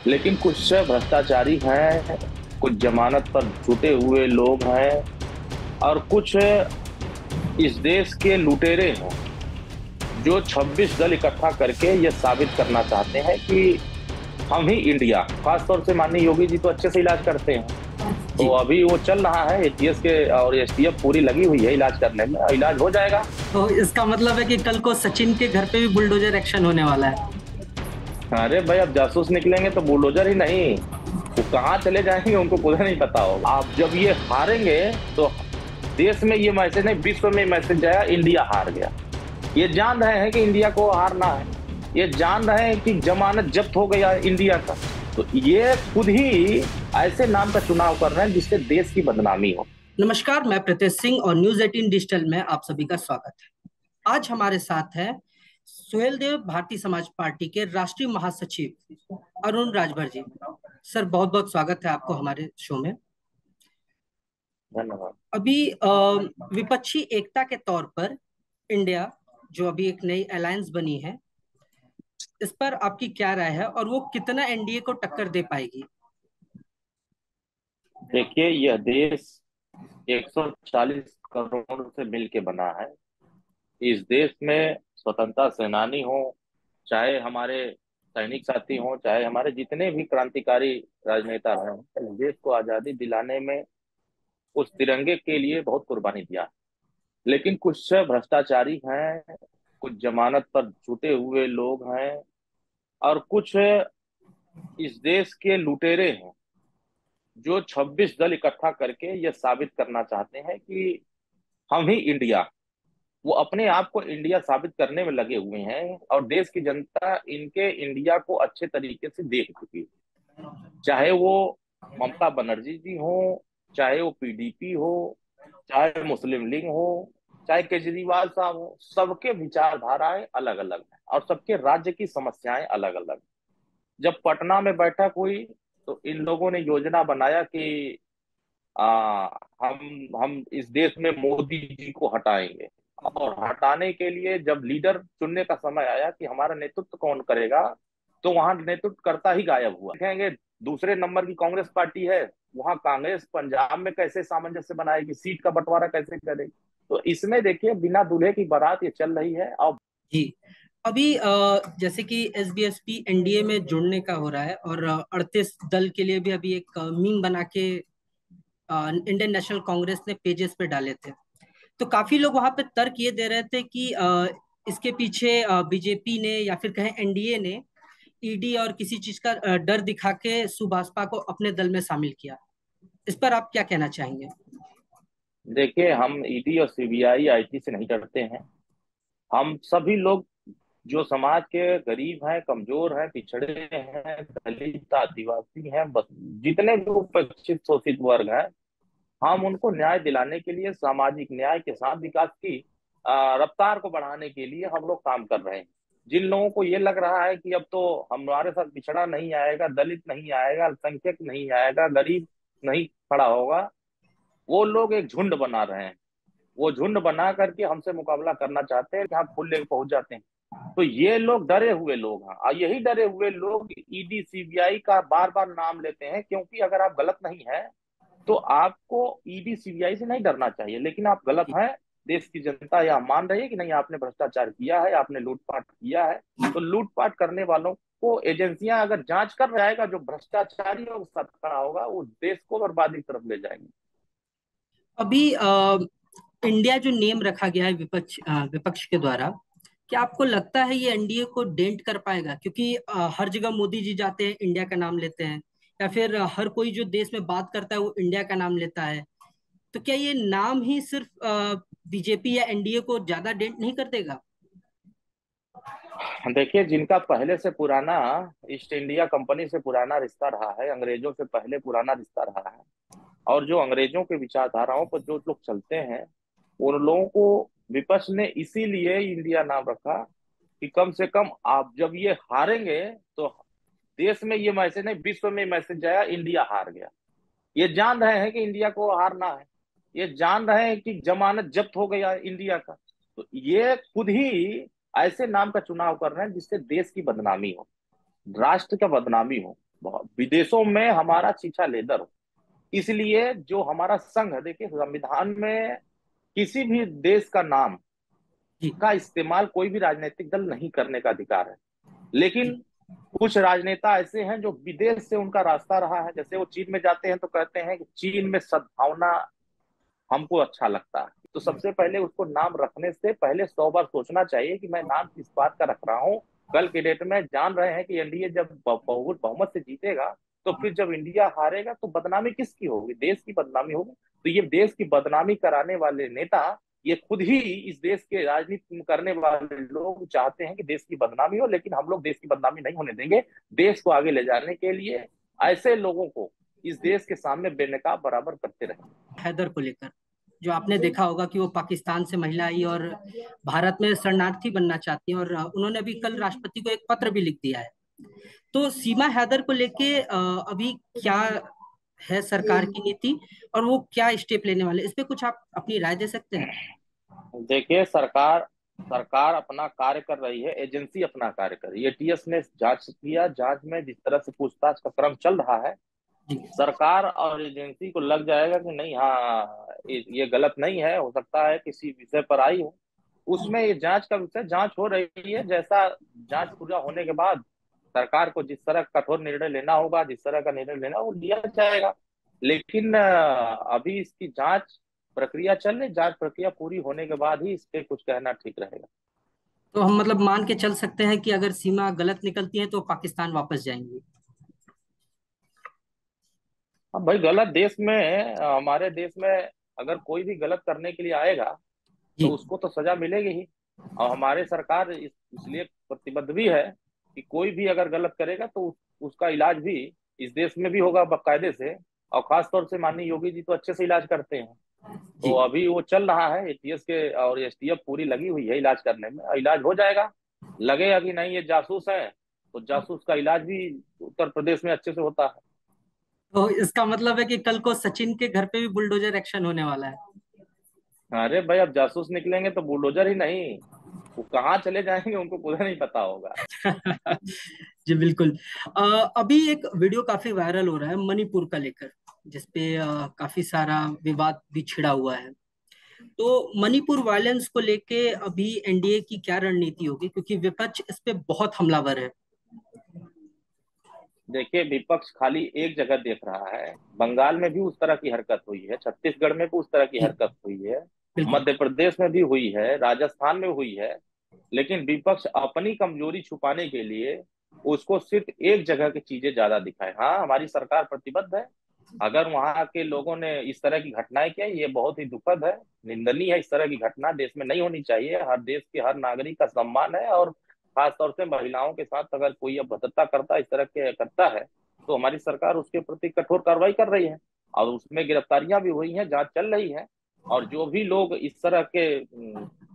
लेकिन कुछ भ्रष्टाचारी हैं, कुछ जमानत पर छूटे हुए लोग हैं, और कुछ इस देश के लुटेरे हैं जो 26 दल इकट्ठा करके ये साबित करना चाहते हैं कि हम ही इंडिया। खासतौर से माननीय योगी जी तो अच्छे से इलाज करते हैं। तो जी। अभी वो चल रहा है, एटीएस के और एसटीएफ पूरी लगी हुई है इलाज करने में, और इलाज हो जाएगा। तो इसका मतलब है कि कल को सचिन के घर पे भी बुलडोजर एक्शन होने वाला है। अरे भाई, अब जासूस निकलेंगे तो बुलडोजर ही नहीं, वो कहाँ चले जाएंगे उनको खुद नहीं पता होगा। आप जब ये हारेंगे तो देश में ये मैसेज नहीं, विश्व में मैसेज जाएगा, इंडिया हार गया। ये जान रहे हैं कि इंडिया को हारना है, ये जान रहे हैं कि जमानत जब्त हो गया इंडिया का। तो ये खुद ही ऐसे नाम का चुनाव कर रहे हैं जिससे देश की बदनामी हो। नमस्कार, मैं प्रत्येश सिंह और न्यूज 18 डिजिटल में आप सभी का स्वागत है। आज हमारे साथ है सुहेल देव, भारतीय समाज पार्टी के राष्ट्रीय महासचिव अरुण राजभर जी। सर, बहुत बहुत स्वागत है आपको हमारे शो में। धन्यवाद। अभी विपक्षी एकता के तौर पर इंडिया, जो अभी एक नई अलायंस बनी है, इस पर आपकी क्या राय है और वो कितना एनडीए को टक्कर दे पाएगी? देखिए, यह देश 140 करोड़ से मिल के बना है। इस देश में स्वतंत्रता सेनानी हो, चाहे हमारे सैनिक साथी हो, चाहे हमारे जितने भी क्रांतिकारी राजनेता रहे हों, इस देश को आजादी दिलाने में उस तिरंगे के लिए बहुत कुर्बानी दिया। लेकिन कुछ भ्रष्टाचारी हैं, कुछ जमानत पर छूटे हुए लोग हैं, और कुछ इस देश के लुटेरे हैं जो 26 दल इकट्ठा करके ये साबित करना चाहते हैं कि हम ही इंडिया। वो अपने आप को इंडिया साबित करने में लगे हुए हैं, और देश की जनता इनके इंडिया को अच्छे तरीके से देख चुकी है। चाहे वो ममता बनर्जी जी हो, चाहे वो पीडीपी हो, चाहे मुस्लिम लीग हो, चाहे केजरीवाल साहब हो, सबके विचारधाराएं अलग अलग हैं और सबके राज्य की समस्याएं अलग अलग। जब पटना में बैठक हुई तो इन लोगों ने योजना बनाया कि आ, हम इस देश में मोदी जी को हटाएंगे, और हटाने के लिए जब लीडर चुनने का समय आया कि हमारा नेतृत्व कौन करेगा, तो वहां नेतृत्व करता ही गायब हुआ। देखेंगे, दूसरे नंबर की कांग्रेस पार्टी है, वहां कांग्रेस पंजाब में कैसे सामंजस्य बनाएगी, सीट का बंटवारा कैसे करेगी। तो इसमें देखिए, बिना दूल्हे की बारात ये चल रही है। और जी। अभी जैसे कि एसबीएसपी एनडीए में जुड़ने का हो रहा है और 38 दल के लिए भी अभी एक मीम बना के इंडियन नेशनल कांग्रेस ने पेजेस पे डाले थे। तो काफी लोग वहां पे तर्क ये दे रहे थे कि इसके पीछे बीजेपी ने या फिर कहें एनडीए ने ईडी और किसी चीज का डर दिखा के सुभाषपा को अपने दल में शामिल किया। इस पर आप क्या कहना चाहेंगे? देखिए, हम ईडी और सीबीआई आईटी से नहीं डरते हैं। हम सभी लोग जो समाज के गरीब हैं, कमजोर हैं, पिछड़े हैं, दलित, आदिवासी हैं, बस जितने भी उपेक्षित शोषित वर्ग हैं, हम उनको न्याय दिलाने के लिए, सामाजिक न्याय के साथ विकास की रफ्तार को बढ़ाने के लिए हम लोग काम कर रहे हैं। जिन लोगों को ये लग रहा है कि अब तो हमारे साथ पिछड़ा नहीं आएगा, दलित नहीं आएगा, अल्पसंख्यक नहीं आएगा, गरीब नहीं खड़ा होगा, वो लोग एक झुंड बना रहे हैं। वो झुंड बना करके हमसे मुकाबला करना चाहते हैं कि हम फुल लेके पहुंच जाते हैं। तो ये लोग डरे हुए लोग हैं, और यही डरे हुए लोग ईडी सीबीआई का बार बार नाम लेते हैं, क्योंकि अगर आप गलत नहीं है तो आपको ईडी सीबीआई से नहीं डरना चाहिए। लेकिन आप गलत जी। हैं, देश की जनता यह मान रही है कि नहीं, आपने भ्रष्टाचार किया है, आपने लूटपाट किया है। तो लूटपाट करने वालों को एजेंसियां अगर जांच कर जाएगा, जो भ्रष्टाचारी और साथ खड़ा होगा वो देश को बर्बादी की तरफ ले जाएंगे। अभी इंडिया जो नेम रखा गया है विपक्ष के द्वारा, क्या आपको लगता है ये एनडीए को डेंट कर पाएगा? क्योंकि हर जगह मोदी जी जाते हैं, इंडिया का नाम लेते हैं, या फिर हर कोई जो देश में बात करता है वो इंडिया का नाम लेता है। तो क्या ये नाम ही सिर्फ बीजेपी या एनडीए को ज्यादा डेंट नहीं कर देगा? देखिए, जिनका पहले से पुराना ईस्ट इंडिया कंपनी से पुराना रिश्ता रहा है, अंग्रेजों से पहले पुराना रिश्ता रहा है, और जो अंग्रेजों के विचारधाराओं पर जो लोग चलते हैं, उन लोगों को विपक्ष ने इसीलिए इंडिया नाम रखा कि कम से कम आप जब ये हारेंगे तो देश में ये मैसेज नहीं, विश्व में मैसेज जाएगा, इंडिया हार गया। ये जान रहे हैं कि इंडिया को हारना है, ये जान रहे हैं कि जमानत जब्त हो गया इंडिया का। तो ये खुद ही ऐसे नाम का चुनाव कर रहे हैं जिससे देश की बदनामी हो, राष्ट्र का बदनामी हो। विदेशों में हमारा छीछा लेदर हो। इसलिए जो हमारा संघ है, देखिए संविधान में किसी भी देश का नाम जी का इस्तेमाल कोई भी राजनीतिक दल नहीं करने का अधिकार है। लेकिन जी कुछ राजनेता ऐसे हैं जो विदेश से उनका रास्ता रहा है, जैसे वो चीन में जाते हैं तो कहते हैं कि चीन में सद्भावना हमको अच्छा लगता है। तो सबसे पहले उसको नाम रखने से पहले 100 बार सोचना चाहिए कि मैं नाम किस बात का रख रहा हूँ। कल के डेट में जान रहे हैं कि एनडीए जब बहुत बहुमत से जीतेगा, तो फिर जब इंडिया हारेगा तो बदनामी किसकी होगी? देश की बदनामी होगी। तो ये देश की बदनामी कराने वाले नेता, ये खुद ही इस देश के राजनीति करने वाले लोग चाहते हैं कि देश की बदनामी हो, लेकिन हम लोग देश की बदनामी नहीं होने देंगे। देश को आगे ले जाने के लिए ऐसे लोगों को इस देश के सामने बेनकाब बराबर करते रहेंगे। हैदर को लेकर, जो आपने देखा होगा कि वो पाकिस्तान से महिला आई और भारत में शरणार्थी बनना चाहती है, और उन्होंने अभी कल राष्ट्रपति को एक पत्र भी लिख दिया है। तो सीमा हैदर को लेके अभी क्या है सरकार की नीति, और वो क्या स्टेप लेने वाले, इस पे कुछ आप अपनी राय दे सकते हैं? देखिए, सरकार सरकार अपना कार्य कर रही है, एजेंसी अपना कार्य कर रही है। एटीएस ने जांच किया, जांच में जिस तरह से पूछताछ का क्रम चल रहा है, जी सरकार और एजेंसी को लग जाएगा कि नहीं, हाँ ये गलत नहीं है, हो सकता है किसी विषय पर आई हो। उसमें ये जांच का विषय, जांच हो रही है। जैसा जांच पूरा होने के बाद सरकार को जिस तरह का कठोर निर्णय लेना होगा, जिस तरह का निर्णय लेना वो लिया जाएगा। लेकिन अभी इसकी जांच प्रक्रिया चल रही, जांच प्रक्रिया पूरी होने के बाद ही इस पे कुछ कहना ठीक रहेगा। तो हम मतलब मान के चल सकते हैं कि अगर सीमा गलत निकलती है तो पाकिस्तान वापस जाएंगे? अब भाई, गलत देश में, हमारे देश में अगर कोई भी गलत करने के लिए आएगा तो जी उसको तो सजा मिलेगी ही। और हमारे सरकार इसलिए प्रतिबद्ध भी है कि कोई भी अगर गलत करेगा तो उसका इलाज भी इस देश में भी होगा बाकायदे से। और खास तौर से माननीय योगी जी तो अच्छे से इलाज करते हैं। तो जी। अभी वो चल रहा है, एटीएस के और एसटीएफ पूरी लगी हुई है इलाज करने में, और इलाज हो जाएगा। लगेगा कि नहीं ये जासूस है, तो जासूस का इलाज भी उत्तर प्रदेश में अच्छे से होता है। तो इसका मतलब है कि कल को सचिन के घर पे भी बुलडोजर एक्शन होने वाला है? अरे भाई, अब जासूस निकलेंगे तो बुलडोजर ही नहीं, वो कहाँ चले जाएंगे उनको खुद नहीं पता होगा। जी बिल्कुल। अभी एक वीडियो काफी वायरल हो रहा है मणिपुर का लेकर, जिसपे काफी सारा विवाद भी छिड़ा हुआ है। तो मणिपुर वायलेंस को लेके अभी एनडीए की क्या रणनीति होगी, क्योंकि विपक्ष इस पे बहुत हमलावर है? देखिए, विपक्ष खाली एक जगह देख रहा है। बंगाल में भी उस तरह की हरकत हुई है, छत्तीसगढ़ में भी उस तरह की जी हरकत हुई है, बिल्कुल। मध्य प्रदेश में भी हुई है, राजस्थान में हुई है। लेकिन विपक्ष अपनी कमजोरी छुपाने के लिए उसको सिर्फ एक जगह की चीजें ज्यादा दिखाए। हाँ, हमारी सरकार प्रतिबद्ध है। अगर वहां के लोगों ने इस तरह की घटनाएं की, ये बहुत ही दुखद है, निंदनीय है। इस तरह की घटना देश में नहीं होनी चाहिए। हर देश के हर नागरिक का सम्मान है, और खास तौर से महिलाओं के साथ अगर कोई अभद्रता करता, इस तरह के करता है, तो हमारी सरकार उसके प्रति कठोर कार्रवाई कर रही है। और उसमें गिरफ्तारियां भी हुई हैं, जांच चल रही है। और जो भी लोग इस तरह के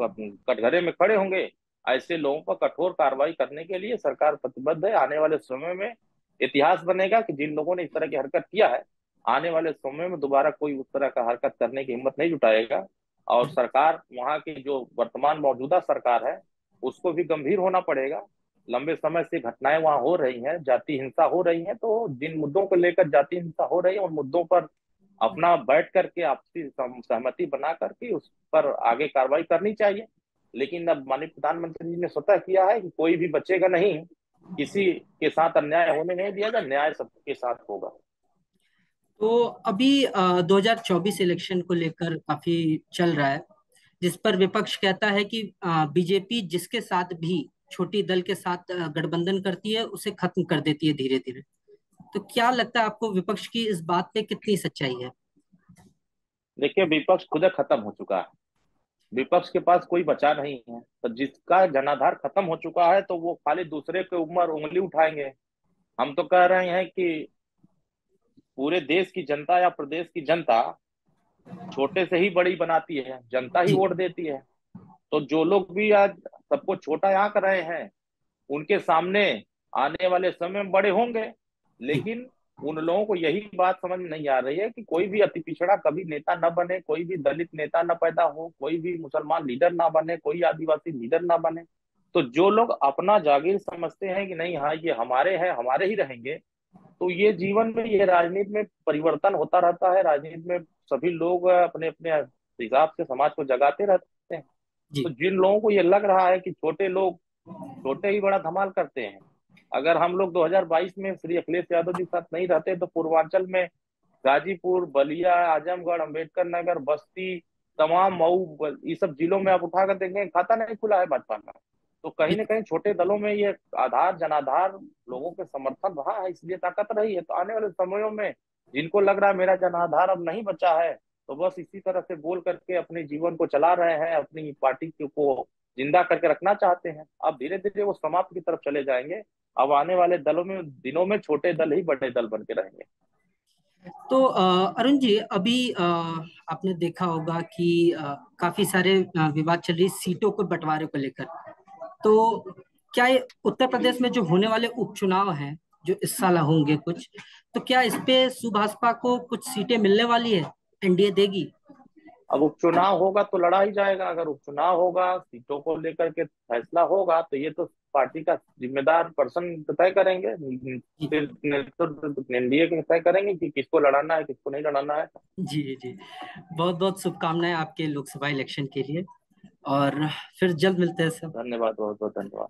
कटघरे में खड़े होंगे, ऐसे लोगों पर कठोर कार्रवाई करने के लिए सरकार प्रतिबद्ध है। आने वाले समय में इतिहास बनेगा कि जिन लोगों ने इस तरह की हरकत किया है, आने वाले समय में दोबारा कोई उस तरह का हरकत करने की हिम्मत नहीं जुटाएगा। और सरकार, वहां की जो वर्तमान मौजूदा सरकार है, उसको भी गंभीर होना पड़ेगा। लंबे समय से घटनाएं वहां हो रही हैं, जाति हिंसा हो रही है, तो जिन मुद्दों को लेकर जाति हिंसा हो रही है, उन मुद्दों पर अपना बैठ करके आपसी सहमति बना करके उस पर आगे कार्रवाई करनी चाहिए। लेकिन अब माननीय प्रधानमंत्री जी ने स्वतः किया है कि कोई भी बचेगा नहीं, किसी के साथ अन्याय होने नहीं दिया जाए, न्याय सबके साथ होगा। तो अभी 2024 इलेक्शन को लेकर काफी चल रहा है, जिस पर विपक्ष कहता है कि बीजेपी जिसके साथ भी छोटी दल के साथ गठबंधन करती है उसे खत्म कर देती है धीरे धीरे। तो क्या लगता है आपको, विपक्ष की इस बात पे कितनी सच्चाई है? देखिए, विपक्ष खुद खत्म हो चुका है। विपक्ष के पास कोई बचा नहीं है। तो जिसका जनाधार खत्म हो चुका है, तो वो खाली दूसरे के ऊपर उंगली उठाएंगे। हम तो कह रहे हैं कि पूरे देश की जनता या प्रदेश की जनता छोटे से ही बड़ी बनाती है, जनता ही जी वोट देती है। तो जो लोग भी आज सबको छोटा आंक रहे हैं, उनके सामने आने वाले समय में बड़े होंगे। जी लेकिन उन लोगों को यही बात समझ में नहीं आ रही है कि कोई भी अति पिछड़ा कभी नेता न बने, कोई भी दलित नेता न पैदा हो, कोई भी मुसलमान लीडर ना बने, कोई आदिवासी लीडर ना बने। तो जो लोग अपना जागीर समझते हैं कि नहीं, हाँ ये हमारे हैं, हमारे ही रहेंगे, तो ये जीवन में, ये राजनीति में परिवर्तन होता रहता है। राजनीति में सभी लोग अपने अपने हिसाब से समाज को जगाते रहते हैं। तो जी। जिन लोगों को ये लग रहा है कि छोटे लोग छोटे ही बड़ा धमाल करते हैं, अगर हम लोग 2022 में श्री अखिलेश यादव जी के साथ नहीं रहते तो पूर्वांचल में गाजीपुर, बलिया, आजमगढ़, अम्बेडकर नगर, बस्ती, तमाम मऊ, ये सब जिलों में आप उठाकर देखेंगे खाता नहीं खुला है भाजपा का। तो कहीं ना कहीं छोटे दलों में ये आधार जनाधार लोगों के समर्थन रहा है, इसलिए ताकत रही है। तो आने वाले समयों में जिनको लग रहा है मेरा जनाधार अब नहीं बचा है, तो बस इसी तरह से बोल करके अपने जीवन को चला रहे हैं, अपनी पार्टी को जिंदा करके रखना चाहते हैं। अब धीरे धीरे वो समाप्त की तरफ चले जाएंगे। अब आने वाले दलों में, दिनों में छोटे दल ही बड़े दल बन के रहेंगे। तो अरुण जी, अभी आपने देखा होगा कि काफी सारे विवाद चल रही है सीटों को बंटवारे को लेकर। तो क्या ये उत्तर प्रदेश में जो होने वाले उपचुनाव हैं, जो इस साल होंगे कुछ, तो क्या इस पे सुभाषपा को कुछ सीटें मिलने वाली है? एनडीए देगी? अब उपचुनाव होगा तो लड़ा ही जाएगा। अगर उपचुनाव होगा, सीटों को लेकर के फैसला होगा, तो ये तो पार्टी का जिम्मेदार पर्सन तय करेंगे, जी फिर नेतृत्व एनडीए के तय करेंगे कि किसको लड़ाना है, किसको नहीं लड़ाना है। जी जी। बहुत बहुत शुभकामनाएं आपके लोकसभा इलेक्शन के लिए, और फिर जल्द मिलते हैं सब। धन्यवाद, बहुत बहुत धन्यवाद।